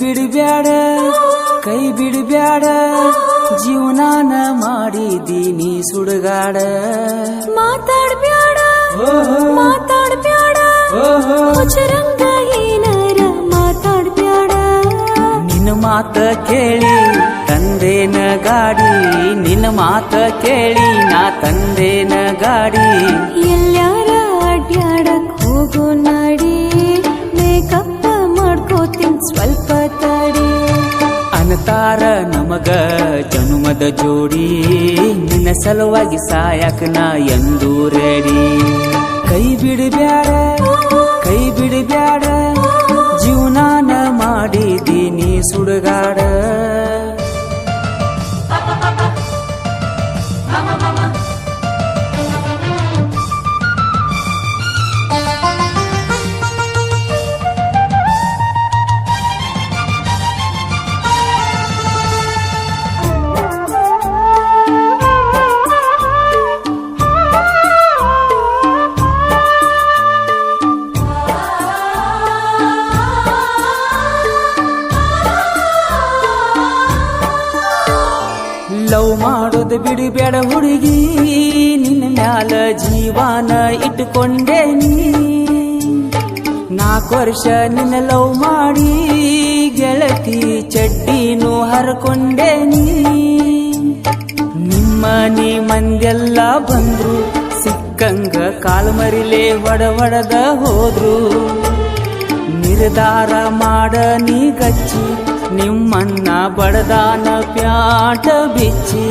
ಬಿಡಬ್ಯಾಡ ಕೈ ಬಿಡಬ್ಯಾಡ ಜೀವನಾನ ಮಾಡಿದೀನಿ ಸುಡುಗಾಡ ಮಾತಾಡ್ಬ್ಯಾಡ ಮಾತಾಡ್ಬ್ಯಾಡ ಹುಚ್ಚರಂಗ ಏನಾರ ಮಾತಾಡ್ಬ್ಯಾಡ ನಿನ್ನ ಮಾತ ಕೇಳಿ ತಂದೇನ ಗಾಡಿ ನಿನ್ನ ಮಾತ ಕೇಳಿ ನಾ ತಂದೇನ ಗಾಡಿ ಎಲ್ಲಾರ ಅಡ್ಯಾಡಕ್ ಹೋಗೋ ನಾಡಿ ಮೇಕಪ್ಪ ಮಾಡ್ಕೋತೀನಿ ಸ್ವಲ್ಪ ತಾಡಿ ಅನತಾರ ನಮಗ ಜನುಮದ ಜೋಡಿ ನಿನ್ನ ಸಲುವಾಗಿ ಸಾಯಕ ನಾ ಎಂದು ರೆಡಿ ಕೈ ಬಿಡಬ್ಯಾಡ ಕೈ ಬಿಡಬ್ಯಾಡ ಜೀವನಾನ ಮಾಡಿದೀನಿ ಸುಡುಗಾಡ ಲವ್ ಮಾಡೋದು ಬಿಡಬೇಡ ಹುಡುಗಿ ನಿನ್ನ ಮ್ಯಾಲ ಜೀವಾನ ಇಟ್ಟುಕೊಂಡೇನಿ 4 ವರ್ಷ ನಿನ್ನ ಲವ್ ಮಾಡಿ ಗೆಳತಿ ಚಡ್ಡಿನೂ ಹರ್ಕೊಂಡೇನಿ ನಿಮ್ಮನಿ ಮಂದೆಲ್ಲ ಬಂದ್ರು ಸಿಕ್ಕಂಗ ಕಾಲು ಮರಿಲೇ ಹೊಡೆದ ಹೋದ್ರು ನಿರ್ಧಾರ ಮಾಡ ನೀ ಗಚ್ಚಿ ನಿಮ್ಮನ್ನ ಬಡದಾನ ಪ್ಯಾಟ ಬಿಚ್ಚಿ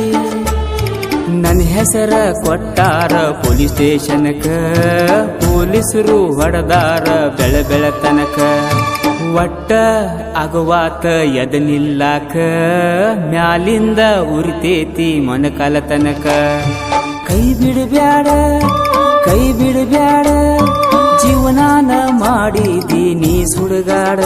ನನ್ನ ಹೆಸರ ಕೊಟ್ಟಾರ ಪೊಲೀಸ್ ಸ್ಟೇಷನ್ಕ ಪೊಲೀಸರು ಹೊಡೆದಾರ ಬೆಳತನಕ ಒಟ್ಟ ಅಗವಾತ ಎದನಿಲ್ಲಾಕ ಮ್ಯಾಲಿಂದ ಉರಿತೇತಿ ಮೊಣಕಾಲ ತನಕ ಕೈ ಬಿಡಬ್ಯಾಡ ಕೈ ಬಿಡಬ್ಯಾಡ ಜೀವನಾನ ಮಾಡಿದೀನಿ ಸುಡುಗಾಡ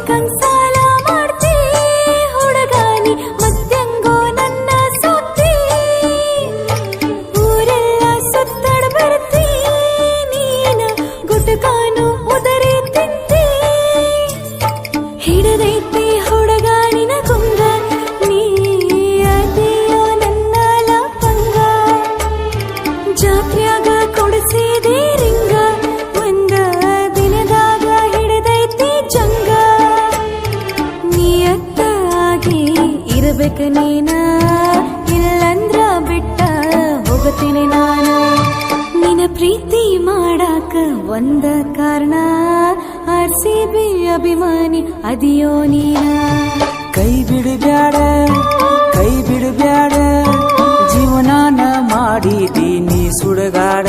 ಕಂಸಾಲ ಮಾಡ್ತಿ ಹುಡುಗಾನಿ ಮತ್ತೆಂಗೋ ನನ್ನ ಸುತ್ತಿ ಊರೆಲ್ಲ ಸುತ್ತಡ ಬರ್ತಿ ನೀನ ಗುಟಕಾನು ಉದರಿ ತಿಂತಿ ಹಿಡದೈತಿ ಹುಡುಗಾನಿನ ಗುಂಗ ನೀ ಅದಿಯೋ ನನ್ನ ಲಪಂಗ ಜಾತ್ರ್ಯಾಗ ಕೊಡಿಸಿದೆ ರಿಂಗ ಒಂದ ದಿನದಾಗ ಹಿಡದೈತಿ ಜಂಗ ನಿಯತ್ತಾಗಿ ಇರಬೇಕ ನೀನ ಇಲ್ಲಂದ್ರ ಬಿಟ್ಟ ಹೋಗತೀನಿ ನಾನ ನಿನ ಪ್ರೀತಿ ಮಾಡಾಕ ಒಂದ ಕಾರಣ RCB ಅಭಿಮಾನಿ ಅದಿಯೋ ನೀನ ಕೈ ಬಿಡಬ್ಯಾಡ ಕೈ ಬಿಡಬ್ಯಾಡ ಜೀವನಾನ ಮಾಡಿದೀನಿ ಸುಡುಗಾಡ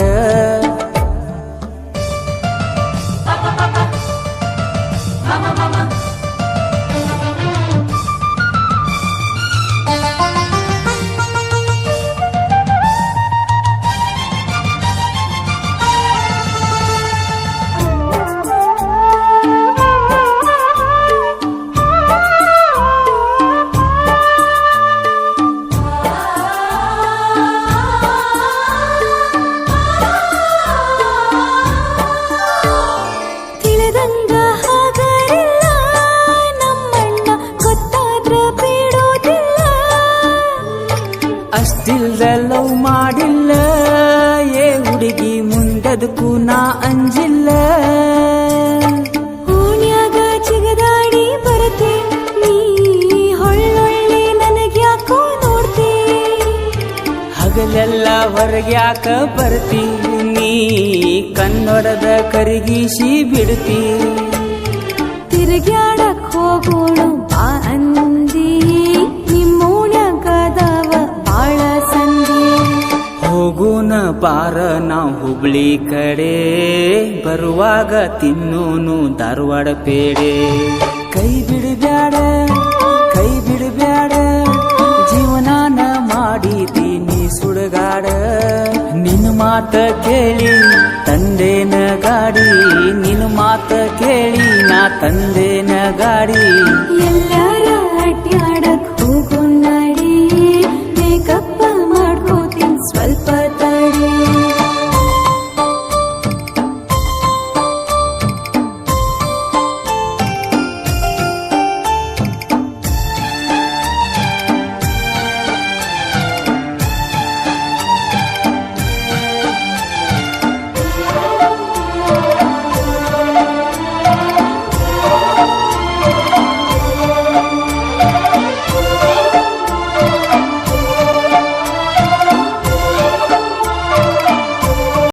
ಅಷ್ಟಿಲ್ದ ಲವ್ ಮಾಡಿಲ್ಲ ಏ ಹುಡುಗಿ ಮುಂದದಕ್ಕೂ ನಾ ಅಂಜಿಲ್ಲ ಓಣ್ಯಾಗ ಚಿಗದಾಡಿ ಬರತಿ ನೀ ಹೊಳ್ಳೊಳ್ಳಿ ನನಗ್ಯಾಕೋ ನೋಡ್ತಿ ಹಗಲೆಲ್ಲ ಹೊರಗ್ಯಾಕ ಬರ್ತಿ ನೀ ಕನ್ನಡದ ಕರಗಿಸಿ ಬಿಡ್ತಿ ತಿರುಗ್ಯಾಡಕ್ ಹೋಗೋಣ ಬಾ ಅಂದಿ ನಿಮ್ಮೋಣ್ಯಾಗದವ ಬಾಳ ಸಂದಿ ಹೋಗೋಣ ಬಾರ ನಾವು ಹುಬ್ಳಿ ಕಡೆ ಬರುವಾಗ ತಿನ್ನೂನು ಧಾರವಾಡ ಪೇಡೆ ಕೈ ಬಿಡಬ್ಯಾಡ ಜೀವನಾನ ಮಾಡಿದ್ದೀನಿ ಸುಡಗಾಡ ನಿನ್ನ ಮಾತ ಕೇಳಿ ತಂದೇನ ಗಾಡಿ ನಿನ್ನ ಮಾತ ಕೇಳಿ ನಾ ತಂದೇನ ಗಾಡಿ ಎಲ್ಲ